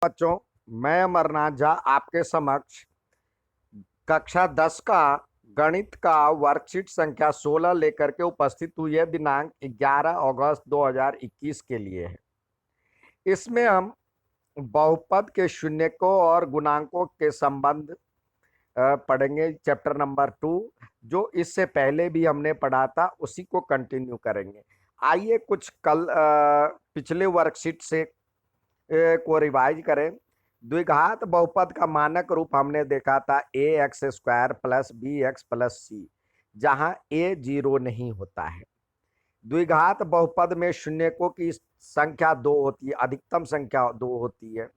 बच्चों, मैं अमरनाथ झा आपके समक्ष कक्षा 10 का गणित का वर्कशीट संख्या 16 लेकर के उपस्थित हुई है। दिनांक 11 अगस्त 2021 के लिए है। इसमें हम बहुपद के शून्यकों और गुणांकों के संबंध पढ़ेंगे। चैप्टर नंबर 2 जो इससे पहले भी हमने पढ़ा था उसी को कंटिन्यू करेंगे। आइए कुछ कल पिछले वर्कशीट से को रिवाइज करें। द्विघात बहुपद का मानक रूप हमने देखा था a x square plus B x plus c, जहां ए 0 नहीं होता है। द्विघात बहुपद में शून्यकों की संख्या 2 होती है, अधिकतम संख्या 2 होती है,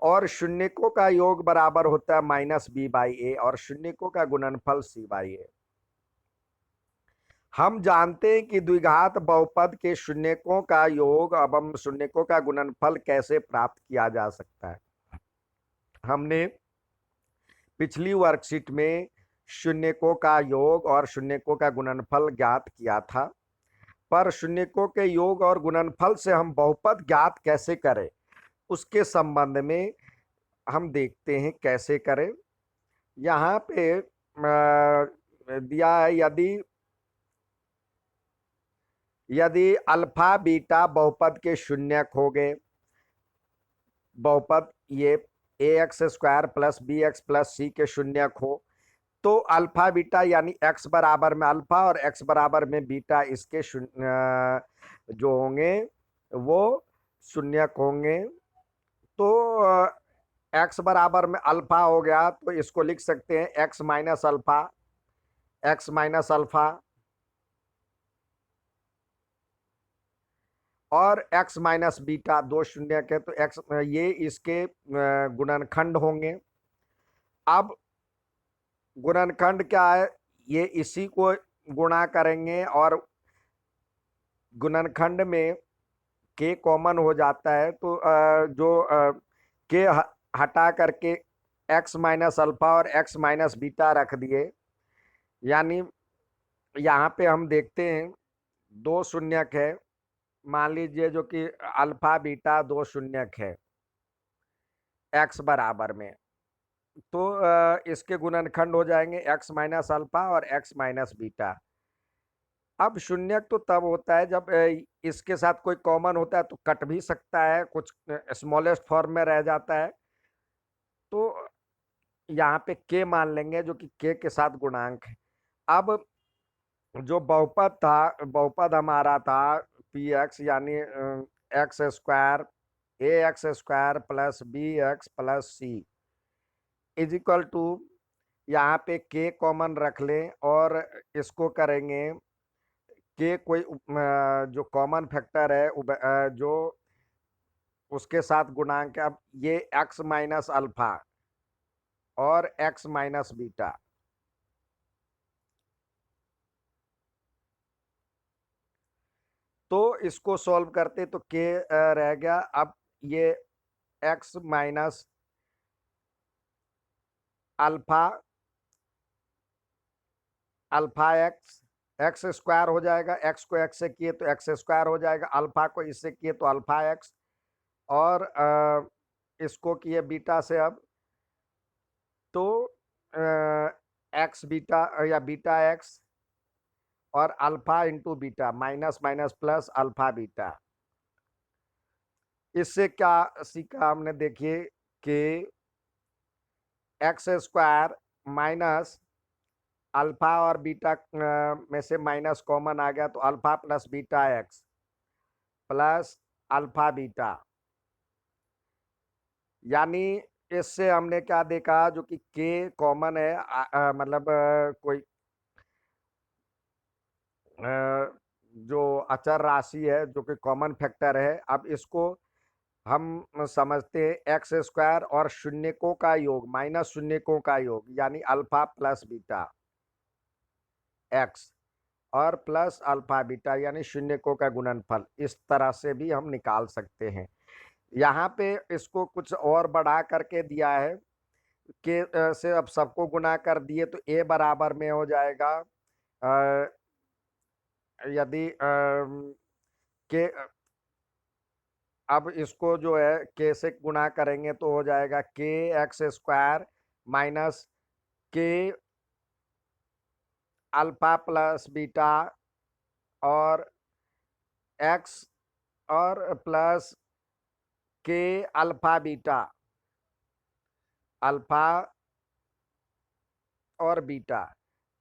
और शून्यकों का योग बराबर होता है -b/a और शून्यकों का गुणनफल c/a। हम जानते हैं कि द्विघात बहुपद के शून्यकों का योग एवं शून्यकों का गुणनफल कैसे प्राप्त किया जा सकता है। हमने पिछली वर्कशीट में शून्यकों का योग और शून्यकों का गुणनफल ज्ञात किया था, पर शून्यकों के योग और गुणनफल से हम बहुपद ज्ञात कैसे करें उसके संबंध में हम देखते हैं कैसे करें। यहाँ पे दिया है, यदि अल्फा बीटा बहुपद के शून्यक हो गए, बहुपद ये a x square plus B x plus c के शून्यक हो, तो अल्फा बीटा यानी एक्स बराबर में अल्फा और एक्स बराबर में बीटा इसके जो होंगे वो शून्यक होंगे। तो एक्स बराबर में अल्फा हो गया तो इसको लिख सकते हैं x minus alpha, x minus alpha, और x माइनस बीटा दो शून्यक है तो x ये इसके गुणनखंड होंगे। अब गुणनखंड क्या है, ये इसी को गुणा करेंगे और गुणनखंड में k कॉमन हो जाता है तो जो k हटा करके x माइनस अल्फा और x माइनस बीटा रख दिए, यानी यहाँ पे हम देखते हैं दो शून्यक है, मान लीजिए जो कि अल्फा बीटा दो शून्यक है x बराबर में, तो इसके गुणनखंड हो जाएंगे x माइनस अल्फा और x माइनस बीटा। अब शून्यक तो तब होता है जब इसके साथ कोई कॉमन होता है, तो कट भी सकता है, कुछ स्मॉलेस्ट फॉर्म में रह जाता है, तो यहाँ पे k मान लेंगे जो कि k के साथ गुणांक है। अब जो बहुपद था, बहुपद हमारा था पी एक्स यानी X square A x square plus B x plus C is equal to, यहाँ पे k कॉमन रख लें और इसको करेंगे k कोई जो कॉमन फैक्टर है जो उसके साथ गुणांक है। अब ये x माइनस अल्फा और x माइनस बीटा, तो इसको सॉल्व करते तो k रह गया। अब ये x minus alpha, alpha x, x square हो जाएगा, एक्स को एक्स से किए तो एक्स स्क्वायर हो जाएगा, अल्फा को इससे किए तो अल्फा एक्स, और इसको किए बीटा से, अब तो एक्स बीटा या बीटा एक्स और alpha into beta, minus minus plus alpha beta. इससे क्या सीखा हमने, देखिए कि एक्स स्क्वायर माइनस अल्फा और बीटा में से माइनस कॉमन आ गया तो alpha plus beta x plus alpha beta, यानी इससे हमने क्या देखा जो कि k कॉमन है, मतलब कोई जो अचर राशि है जो कि कॉमन फैक्टर है। अब इसको हम समझते हैं एक्स स्क्वायर और शून्यकों का योग माइनस शून्यकों का योग, यानी अल्फा प्लस बीटा एक्स और प्लस अल्फा बीटा यानी शून्यकों का गुणनफल। इस तरह से भी हम निकाल सकते हैं। यहाँ पे इसको कुछ और बढ़ा करके दिया है के से, अब सबको गुना कर दिए तो a बराबर में हो जाएगा यदि के अब इसको जो है के से गुणा करेंगे तो हो जाएगा के एक्स स्क्वायर माइनस के अल्फा प्लस बीटा और एक्स और प्लस के अल्फा बीटा, अल्फा और बीटा।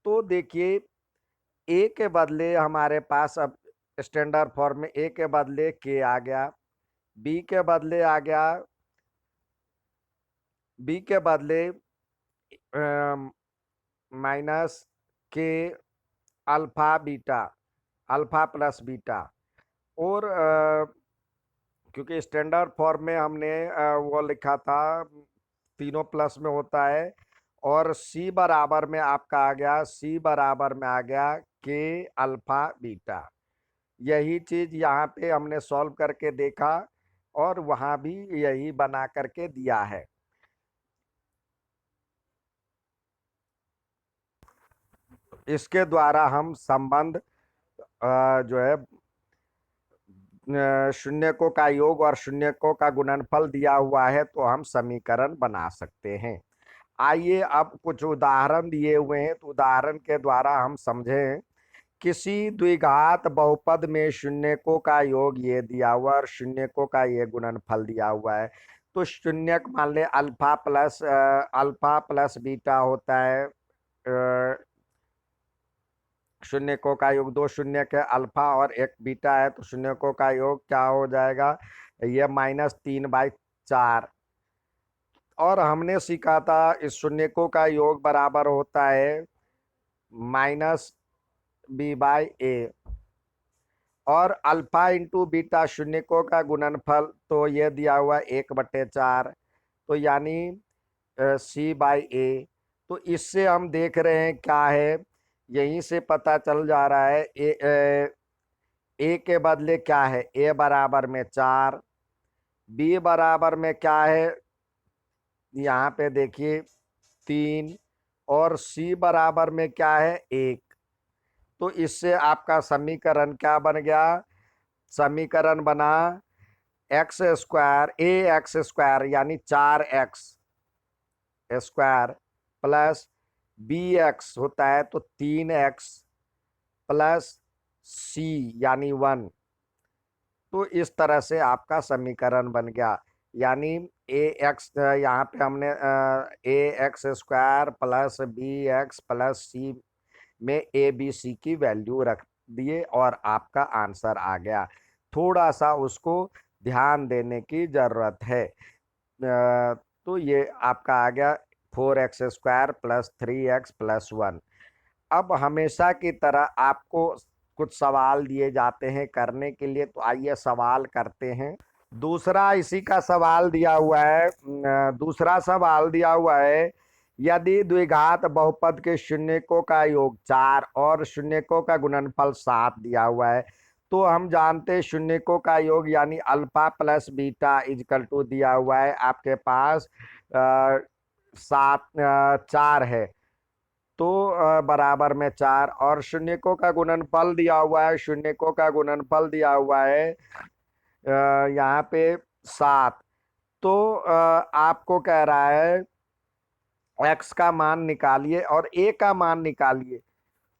तो देखिए ए के बदले हमारे पास अब स्टैंडर्ड फॉर्म में ए के बदले के आ गया, बी के बदले आ गया, बी के बदले माइनस के alpha beta, alpha plus beta. और क्योंकि स्टैंडर्ड फॉर्म में हमने वो लिखा था तीनों प्लस में होता है, और सी बराबर में आपका आ गया, सी बराबर में आ गया के अल्फा बीटा। यही चीज यहाँ पे हमने सॉल्व करके देखा और वहां भी यही बना करके दिया है। इसके द्वारा हम संबंध जो है शून्यकों का योग और शून्यकों का गुणनफल दिया हुआ है तो हम समीकरण बना सकते हैं। आइए अब कुछ उदाहरण दिए हुए हैं तो उदाहरण के द्वारा हम समझें। किसी द्विघात बहुपद में शून्यकों का योग ये दिया हुआ और शून्यकों का ये गुणनफल दिया हुआ है। तो शून्यक मान ले अल्फा प्लस बीटा होता है, शून्यकों का योग, दो शून्यक है अल्फा और एक बीटा है, तो शून्यकों का योग क्या हो जाएगा, ये -3/4। और हमने सीखा था इस शून्यकों का योग बराबर होता है -b/a, और अल्फा इंटू बीटा शून्यकों का गुणनफल तो ये दिया हुआ 1/4, तो यानी c/a। तो इससे हम देख रहे हैं क्या है, यहीं से पता चल जा रहा है ए के बदले क्या है, ए बराबर में 4, बी बराबर में क्या है, यहाँ पे देखिए 3, और सी बराबर में क्या है 1। तो इससे आपका समीकरण क्या बन गया, समीकरण बना x square A x square यानी 4x square plus B x होता है तो 3x प्लस सी यानी 1। तो इस तरह से आपका समीकरण बन गया, यानी ए एक्स, यहाँ पे हमने a x square plus B x plus c में ए बी सी की वैल्यू रख दिए और आपका आंसर आ गया। थोड़ा सा उसको ध्यान देने की जरूरत है। तो ये आपका आ गया 4x square plus 3x plus 1। अब हमेशा की तरह आपको कुछ सवाल दिए जाते हैं करने के लिए, तो आइए सवाल करते हैं। दूसरा इसी का सवाल दिया हुआ है, दूसरा सवाल दिया हुआ है, यदि द्विघात बहुपद के शून्यकों का योग 4 और शून्यकों का गुणनफल 7 दिया हुआ है, तो हम जानते हैं शून्यकों का योग यानी alpha plus beta is equal to दिया हुआ है आपके पास 4 है, तो बराबर में 4, और शून्यकों का गुणनफल दिया हुआ है, शून्यकों का गुणनफल दिया हुआ है यहाँ पे 7। तो आपको कह रहा है x का मान निकालिए और a का मान निकालिए,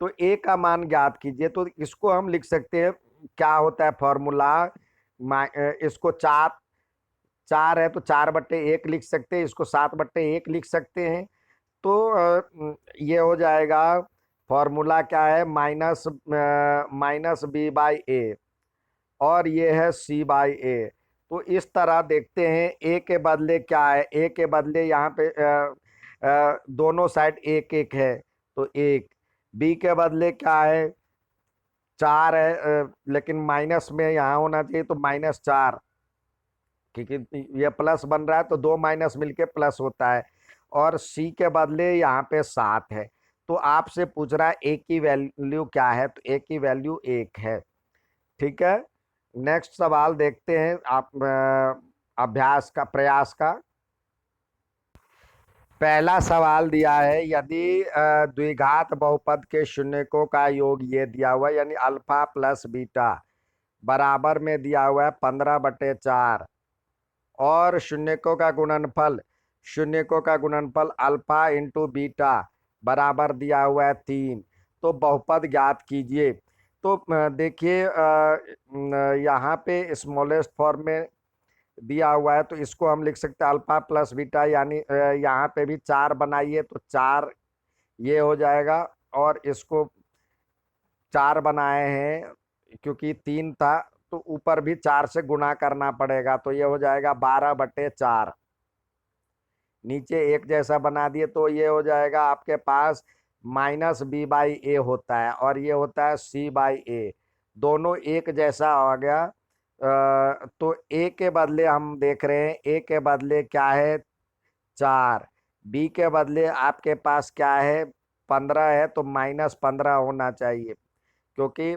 तो a का मान ज्ञात कीजिए। तो इसको हम लिख सकते हैं, क्या होता है फॉर्मूला, इसको 4 है तो 4/1 लिख सकते हैं, इसको 7/1 लिख सकते हैं। तो ये हो जाएगा, फॉर्मूला क्या है, माइनस b/a और ये है c/a। तो इस तरह देखते हैं a के बदले क्या है, a के बदले यहाँ पे दोनों साइड 1 है तो 1, b के बदले क्या है 4 है, लेकिन माइनस में यहाँ होना चाहिए तो -4, क्योंकि ये प्लस बन रहा है तो 2 माइनस मिलके प्लस होता है, और c के बदले यहाँ पे 7 है। तो आपसे पूछ रहा है a की वैल्यू क्या है, तो a की वैल्यू 1 है। ठीक है, नेक्स्ट सवाल देखते हैं आप अभ्यास का, प्रयास का। पहला सवाल दिया है, यदि द्विघात बहुपद के शून्यकों का योग ये दिया हुआ यानी अल्फा प्लस बीटा बराबर में दिया हुआ है 15/4 और शून्यकों का गुणनफल अल्फा इंटू बीटा बराबर दिया हुआ है 3। तो बहुपद ज्ञात कीजिए। तो देखिए यहाँ पे स्मॉलेस्ट फॉर्म में दिया हुआ है, तो इसको हम लिख सकते हैं अल्फा प्लस बीटा, यानी यहाँ पे भी 4 बनाइए तो 4 ये हो जाएगा, और इसको 4 बनाए हैं क्योंकि 3 था, तो ऊपर भी 4 से गुना करना पड़ेगा, तो ये हो जाएगा 12/4। नीचे एक जैसा बना दिए तो ये हो जाएगा आपके पास -b/a होता है, और ये होता है c/a, दोनों एक जैसा हो गया। तो a के बदले हम देख रहे हैं, a के बदले क्या है 4, b के बदले आपके पास क्या है 15 है, तो -15 होना चाहिए, क्योंकि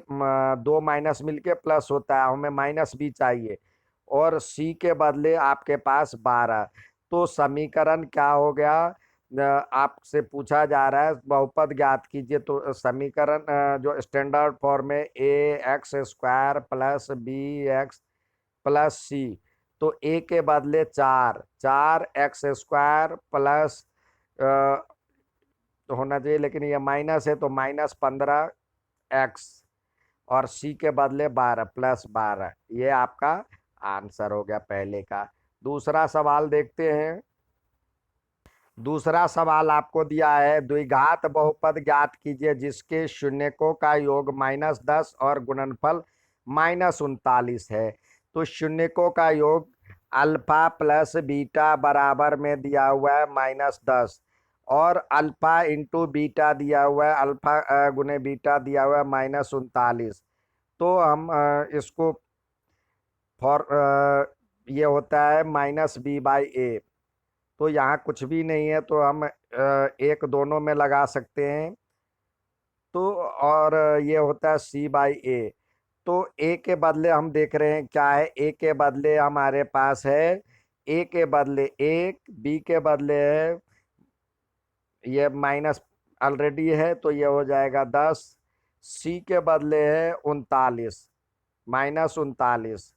दो माइनस मिलके प्लस होता है, हमें -b चाहिए। और c के बदले आपके पास 12। तो समीकरण क्या हो गया, आपसे पूछा जा रहा है बहुपद ज्ञात कीजिए, तो समीकरण जो स्टैंडर्ड फॉर्म है ax² प्लस bx+c, तो a के बदले 4x² प्लस होना चाहिए, लेकिन ये माइनस है तो -15x, और c के बदले 12 प्लस 12, ये आपका आंसर हो गया पहले का। दूसरा सवाल देखते हैं। दूसरा सवाल आपको दिया है द्विघात बहुपद ज्ञात कीजिए जिसके शून्यकों का योग -10 और गुणनफल -39 है। तो शून्यकों का योग अल्फा प्लस बीटा बराबर में दिया हुआ है -10, और अल्फा इंटू बीटा दिया हुआ है, अल्फा गुने बीटा दिया हुआ है -39। तो हम इसको फॉर ये होता है -b/a, तो यहाँ कुछ भी नहीं है तो हम एक दोनों में लगा सकते हैं। तो और ये होता है c/a। तो a के बदले हम देख रहे हैं क्या है, a के बदले हमारे पास है, a के बदले 1, b के बदले है ये माइनस ऑलरेडी है तो ये हो जाएगा 10, c के बदले है 39, -39।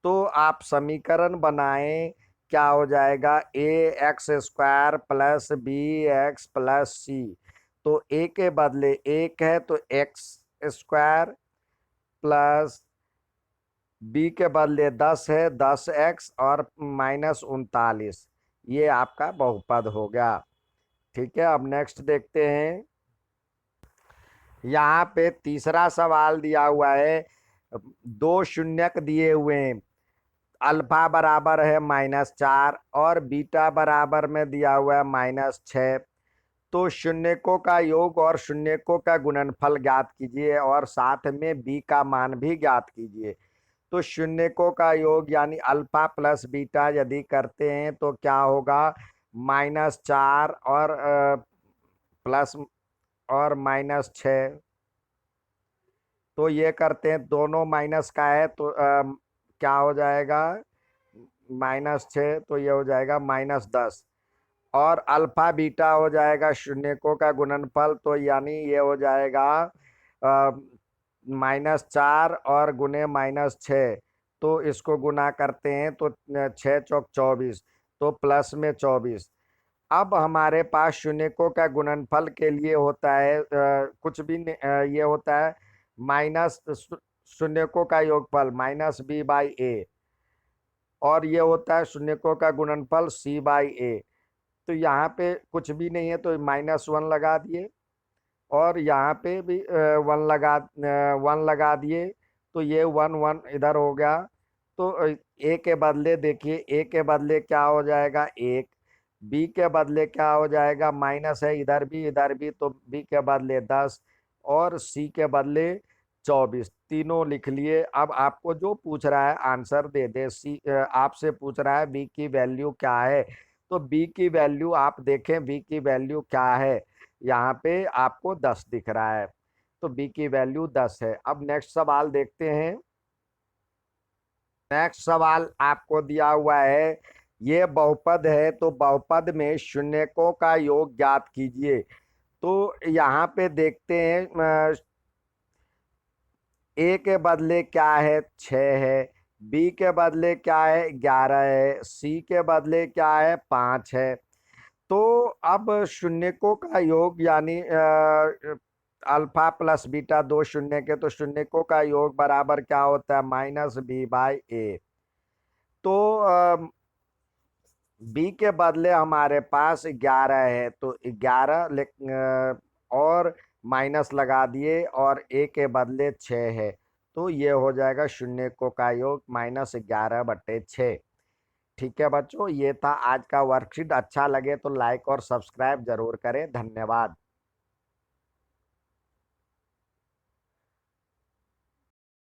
तो आप समीकरण बनाएं, क्या हो जाएगा ax² प्लस bx+c। तो a के बदले 1 है तो x² प्लस b के बदले 10 है 10x और -39, ये आपका बहुपद हो गया। ठीक है, अब नेक्स्ट देखते हैं। यहाँ पे तीसरा सवाल दिया हुआ है, दो शून्यक दिए हुए हैं, अल्फा बराबर है -4 और बीटा बराबर में दिया हुआ है -6। तो शून्यकों का योग और शून्यकों का गुणनफल ज्ञात कीजिए और साथ में b का मान भी ज्ञात कीजिए। तो शून्यकों का योग यानी अल्फा प्लस बीटा यदि करते हैं तो क्या होगा, -4 और प्लस और -6। तो ये करते हैं, दोनों माइनस का है तो क्या हो जाएगा -6, तो ये हो जाएगा -10, और अल्फा बीटा हो जाएगा शून्यकों का गुणनफल, तो यानी ये हो जाएगा -4 और गुने -6। तो इसको गुना करते हैं तो 6 चौक 24, तो प्लस में 24। अब हमारे पास शून्यकों का गुणनफल के लिए होता है कुछ भी ये होता है माइनस शून्यकों का योगफल -b/a, और ये होता है शून्यकों का गुणनफल c/a। तो यहाँ पे कुछ भी नहीं है तो -1 लगा दिए, और यहाँ पे भी 1 लगा दिए, तो ये 1 इधर हो गया। तो a के बदले देखिए, a के बदले क्या हो जाएगा 1, b के बदले क्या हो जाएगा, माइनस है इधर भी तो b के बदले 10, और c के बदले 24, तीनों लिख लिए। अब आपको जो पूछ रहा है आंसर दे दे। सी आपसे पूछ रहा है b की वैल्यू क्या है, तो b की वैल्यू आप देखें, b की वैल्यू क्या है, यहाँ पे आपको 10 दिख रहा है, तो b की वैल्यू 10 है। अब नेक्स्ट सवाल देखते हैं। नेक्स्ट सवाल आपको दिया हुआ है, ये बहुपद है तो बहुपद में शून्यकों का योग ज्ञात कीजिए। तो यहाँ पे देखते हैं ए के बदले क्या है, 6 है। बी के बदले क्या है, 11 है। सी के बदले क्या है, 5 है। तो अब शून्यकों का योग यानी अल्फा प्लस बीटा, दो शून्य के, तो शून्यकों का योग बराबर क्या होता है, -b/a। तो बी के बदले हमारे पास 11 है, तो 11 और माइनस लगा दिए, और ए के बदले 6 है, तो ये हो जाएगा शून्यकों का योग -11/6। ठीक है बच्चों, ये था आज का वर्कशीट। अच्छा लगे तो लाइक और सब्सक्राइब जरूर करें। धन्यवाद।